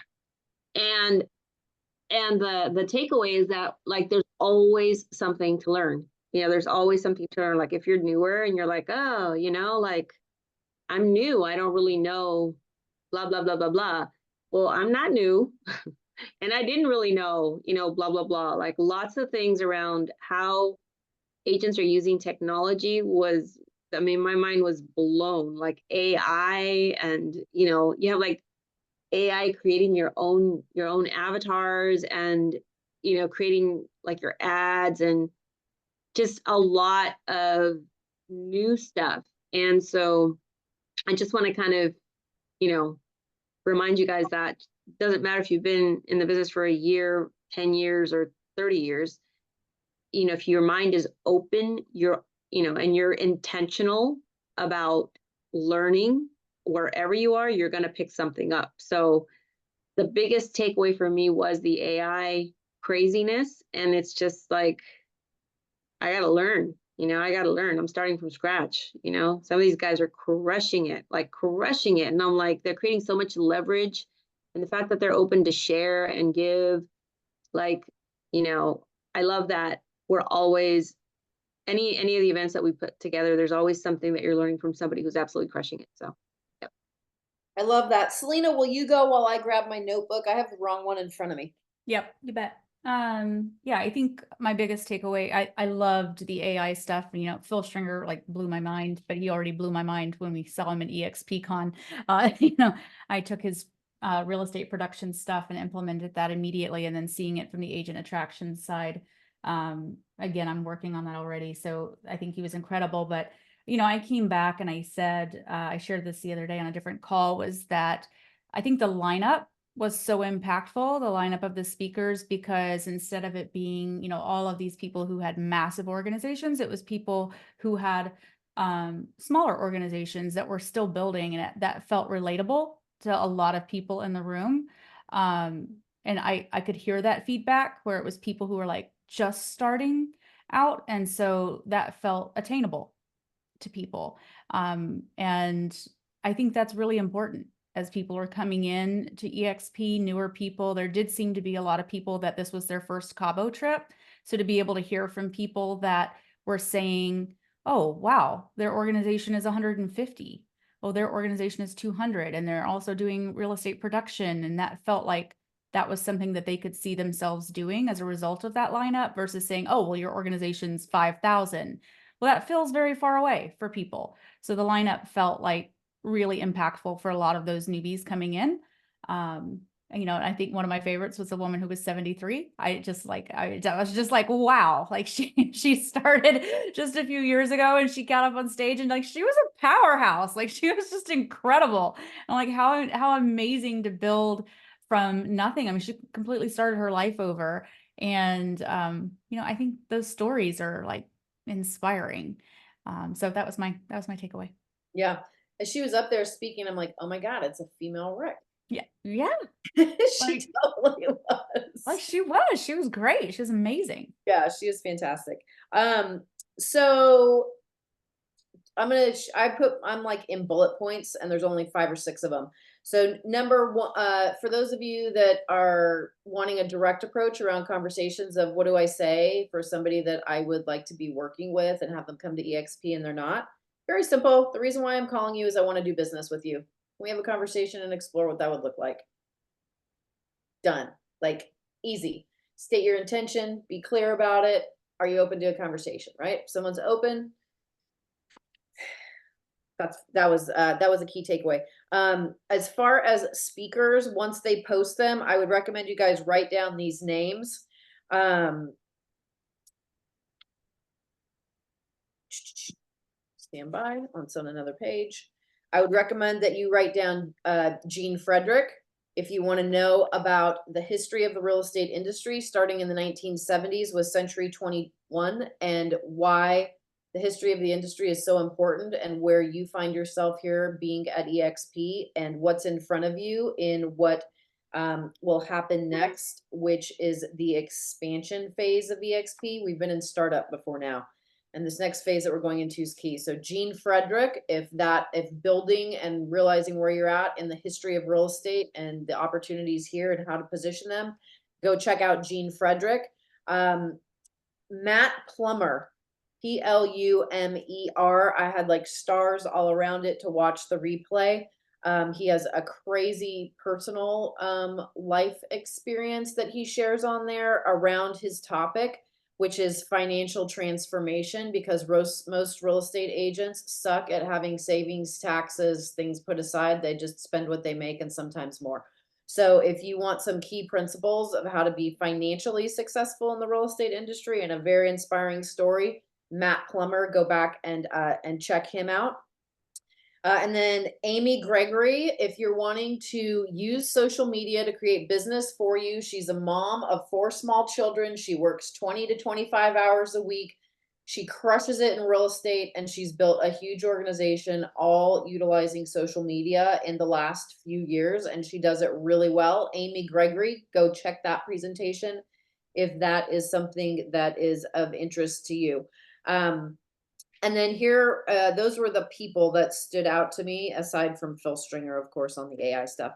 the takeaway is that like, there's always something to learn. There's always something to learn. Like if you're newer and you're like, oh, like I'm new, I don't really know, blah, blah, blah, blah, blah. Well, I'm not new. And I didn't really know, blah, blah, blah. Like lots of things around how agents are using technology my mind was blown. Like AI and, you have like AI creating your own avatars and, creating like your ads and just a lot of new stuff. And so I just want to kind of, remind you guys that it doesn't matter if you've been in the business for a year, 10 years, or 30 years, if your mind is open, and you're intentional about learning wherever you are, you're going to pick something up. So the biggest takeaway for me was the AI craziness. And it's just like, I got to learn. I'm starting from scratch. Some of these guys are crushing it. And I'm like, they're creating so much leverage. And the fact that they're open to share and give, I love that we're always, any of the events that we put together, there's always something that you're learning from somebody who's absolutely crushing it. So, yep. I love that. Selena, will you go while I grab my notebook? I have the wrong one in front of me. Yep, you bet. Yeah, I think my biggest takeaway, I loved the AI stuff. Phil Stringer like blew my mind, but he already blew my mind when we saw him at EXPCon. I took his real estate production stuff and implemented that immediately, and then seeing it from the agent attraction side. Again, I'm working on that already. So I think he was incredible, but I came back and I said, I shared this the other day on a different call, was that I think the lineup was so impactful, the lineup of the speakers, because instead of it being, all of these people who had massive organizations, it was people who had smaller organizations that were still building, and that felt relatable to a lot of people in the room. And I could hear that feedback where it was people who were like just starting out. And so that felt attainable to people. And I think that's really important as people are coming in to EXP, newer people. There did seem to be a lot of people that this was their first Cabo trip. So to be able to hear from people that were saying, oh, wow, their organization is 150. Oh, their organization is 200. And they're also doing real estate production. And that felt like that was something that they could see themselves doing as a result of that lineup versus saying, oh, well, your organization's 5,000. Well, that feels very far away for people. So the lineup felt like really impactful for a lot of those newbies coming in. And I think one of my favorites was a woman who was 73. I was just like, wow, like she started just a few years ago and she got up on stage and like, she was a powerhouse. Like she was just incredible. And like, how amazing to build from nothing. I mean, she completely started her life over. And, I think those stories are like inspiring. So that was my takeaway. Yeah. As she was up there speaking, I'm like, oh my God, it's a female Rick. Yeah. Yeah. She totally Like was. she was great. She was amazing. Yeah, she is fantastic. So I'm like in bullet points and there's only 5 or 6 of them. So number one, for those of you that are wanting a direct approach around conversations of what do I say for somebody that I would like to be working with and have them come to EXP and they're not, very simple. The reason why I'm calling you is I want to do business with you. We have a conversation and explore what that would look like. Done. Like easy. State your intention, be clear about it. Are you open to a conversation, right? If someone's open, that was a key takeaway. As far as speakers, once they post them, I would recommend you guys write down these names. Stand by on another page. I would recommend that you write down Gene Frederick if you want to know about the history of the real estate industry starting in the 1970s with Century 21 and why the history of the industry is so important and where you find yourself here being at EXP and what's in front of you in what will happen next, which is the expansion phase of EXP. We've been in startup before now. And this next phase that we're going into is key. So Gene Frederick, if building and realizing where you're at in the history of real estate and the opportunities here and how to position them, go check out Gene Frederick. Matt Plummer, Plumer. I had like stars all around it to watch the replay. He has a crazy personal life experience that he shares on there around his topic, which is financial transformation, because most real estate agents suck at having savings, taxes, things put aside. They just spend what they make and sometimes more. So if you want some key principles of how to be financially successful in the real estate industry and a very inspiring story, Matt Plummer, go back and check him out. And then Amy Gregory, if you're wanting to use social media to create business for you, she's a mom of 4 small children. She works 20 to 25 hours a week. She crushes it in real estate and she's built a huge organization all utilizing social media in the last few years and she does it really well. Amy Gregory, go check that presentation if that is something that is of interest to you. And then here, those were the people that stood out to me, aside from Phil Stringer, of course, on the AI stuff.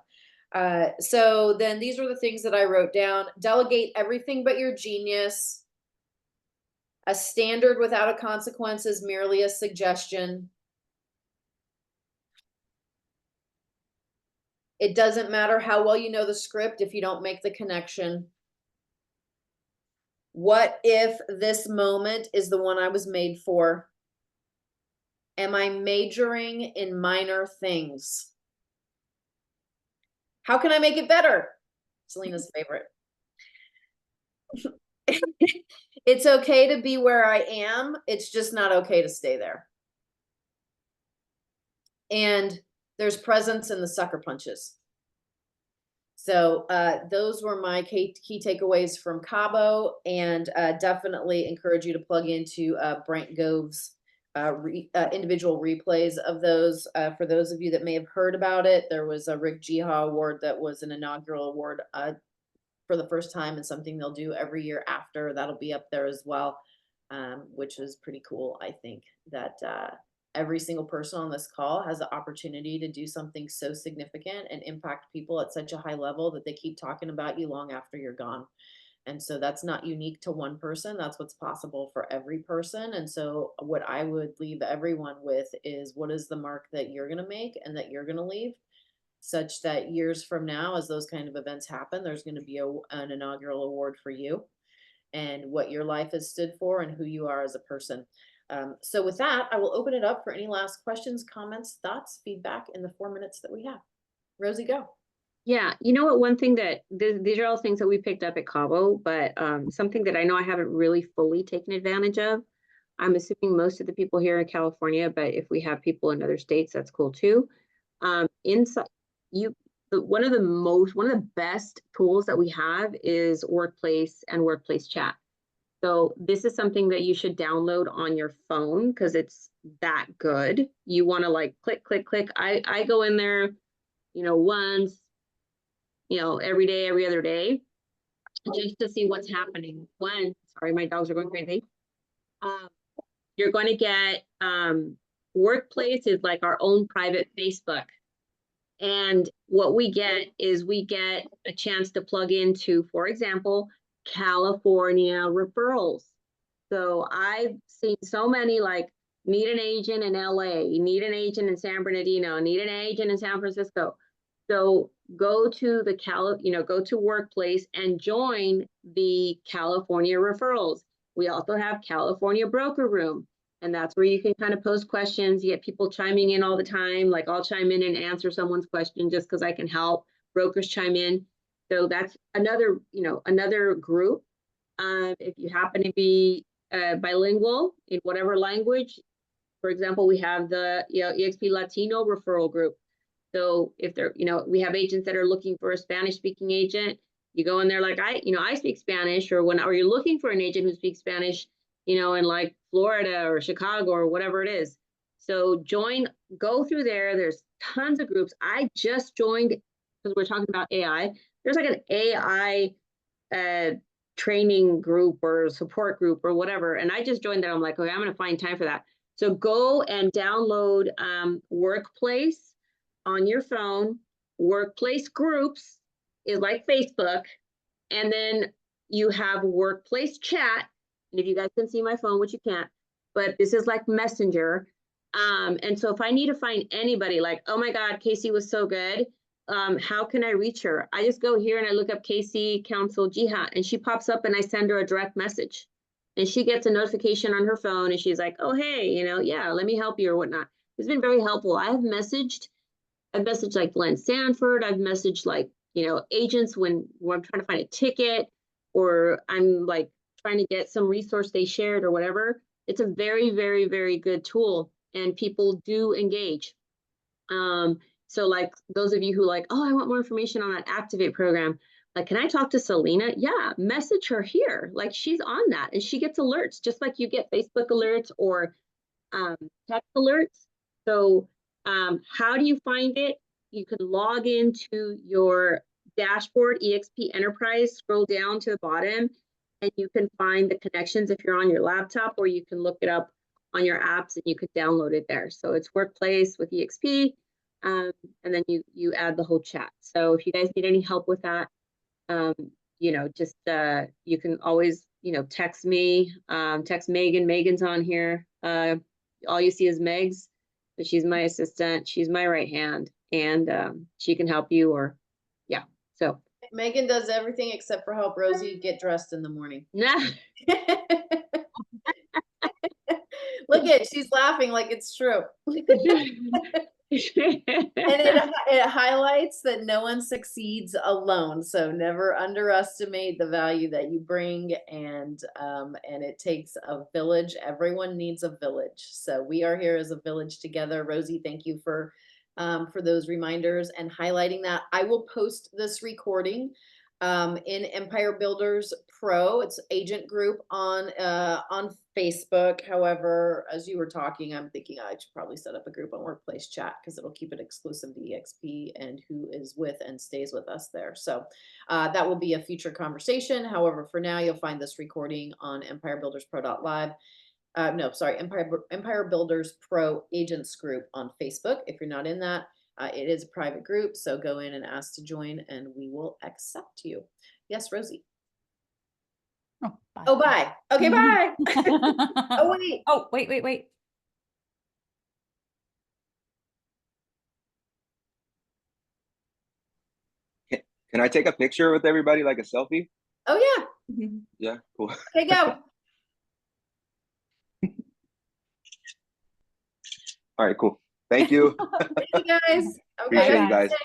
So then these were the things that I wrote down. Delegate everything but your genius. A standard without a consequence is merely a suggestion. It doesn't matter how well you know the script if you don't make the connection. What if this moment is the one I was made for? Am I majoring in minor things? How can I make it better? Selena's favorite. It's okay to be where I am. It's just not okay to stay there. And there's presence in the sucker punches. So those were my key takeaways from Cabo, and definitely encourage you to plug into Brent Gove's individual replays of those. For those of you that may have heard about it, there was a Rick Jiha Award that was an inaugural award for the first time, and something they'll do every year after. That'll be up there as well, which is pretty cool. I think that every single person on this call has the opportunity to do something so significant and impact people at such a high level that they keep talking about you long after you're gone. And so that's not unique to one person. That's what's possible for every person. And so what I would leave everyone with is, what is the mark that you're going to make and that you're going to leave? such that years from now, as those kind of events happen, there's going to be an inaugural award for you and what your life has stood for and who you are as a person. So with that, I will open it up for any last questions, comments, thoughts, feedback in the 4 minutes that we have. Rosie, go. Yeah, you know what, one thing that these are all things that we picked up at Cabo, but something that I know I haven't really fully taken advantage of. I'm assuming most of the people here in California, but if we have people in other states, that's cool too. Inside one of the best tools that we have is Workplace and Workplace Chat. So this is something that you should download on your phone because it's that good. You want to like click, click, click. I go in there, once, every day, every other day, just to see what's happening. Sorry, my dogs are going crazy. You're going to get Workplace is like our own private Facebook. And what we get is we get a chance to plug into, for example, California referrals. So I've seen so many like need an agent in LA, need an agent in San Bernardino, need an agent in San Francisco. So go to go to Workplace and join the California referrals. We also have California Broker Room. And that's where you can kind of post questions. You get people chiming in all the time. Like I'll chime in and answer someone's question just because I can help. Brokers chime in. So that's another group. If you happen to be bilingual in whatever language, for example, we have the EXP Latino referral group. So if they're, we have agents that are looking for a Spanish speaking agent. You go in there like I speak Spanish, or you're looking for an agent who speaks Spanish, in like Florida or Chicago or whatever it is. So go through there. There's tons of groups. I just joined because we're talking about AI. There's like an AI training group or support group or whatever. And I just joined that. I'm like, okay, I'm going to find time for that. So go and download Workplace on your phone. Workplace groups is like Facebook. And then you have Workplace Chat. And if you guys can see my phone, which you can't, but this is like Messenger. And so if I need to find anybody like, oh my God, Casey was so good. How can I reach her? I just go here and I look up Casey Council Jihad and she pops up and I send her a direct message and she gets a notification on her phone and she's like, oh, hey, yeah, let me help you or whatnot. It's been very helpful. I've messaged like Glenn Sanford. I've messaged like, agents when I'm trying to find a ticket or I'm like trying to get some resource they shared or whatever. It's a very, very, very good tool and people do engage. So like those of you who like, oh, I want more information on that Activate program. Like, can I talk to Selena? Yeah, message her here. Like she's on that and she gets alerts just like you get Facebook alerts or text alerts. So how do you find it? You can log into your dashboard, EXP Enterprise, scroll down to the bottom, and you can find the connections if you're on your laptop, or you can look it up on your apps and you could download it there. So it's Workplace with EXP, and then you add the whole chat. So if you guys need any help with that, just you can always text me, text Megan. Megan's on here. All you see is Meg's, but she's my assistant. She's my right hand, and she can help you. Or yeah, so Megan does everything except for help Rosie get dressed in the morning. nah. Look she's laughing like it's true. And it highlights that no one succeeds alone. So never underestimate the value that you bring, and it takes a village. Everyone needs a village. So we are here as a village together. Rosie, thank you for those reminders and highlighting that. I will post this recording in Empire Builders Pro. It's agent group on Facebook. However, as you were talking, I'm thinking I should probably set up a group on Workplace Chat because it'll keep it exclusive to EXP and who is with and stays with us there. So that will be a future conversation. However, for now, you'll find this recording on empirebuilderspro.live. No, sorry, Empire Builders Pro Agents Group on Facebook. If you're not in that, it is a private group, so go in and ask to join and we will accept you. Yes, Rosie. Oh, bye. Oh, bye. Okay, bye. Oh, wait. Oh, wait. Can I take a picture with everybody, like a selfie? Oh, yeah. Yeah, cool. Okay, go. All right, cool. Thank you. Thank you, guys. Okay, Appreciate Bye, you guys. guys.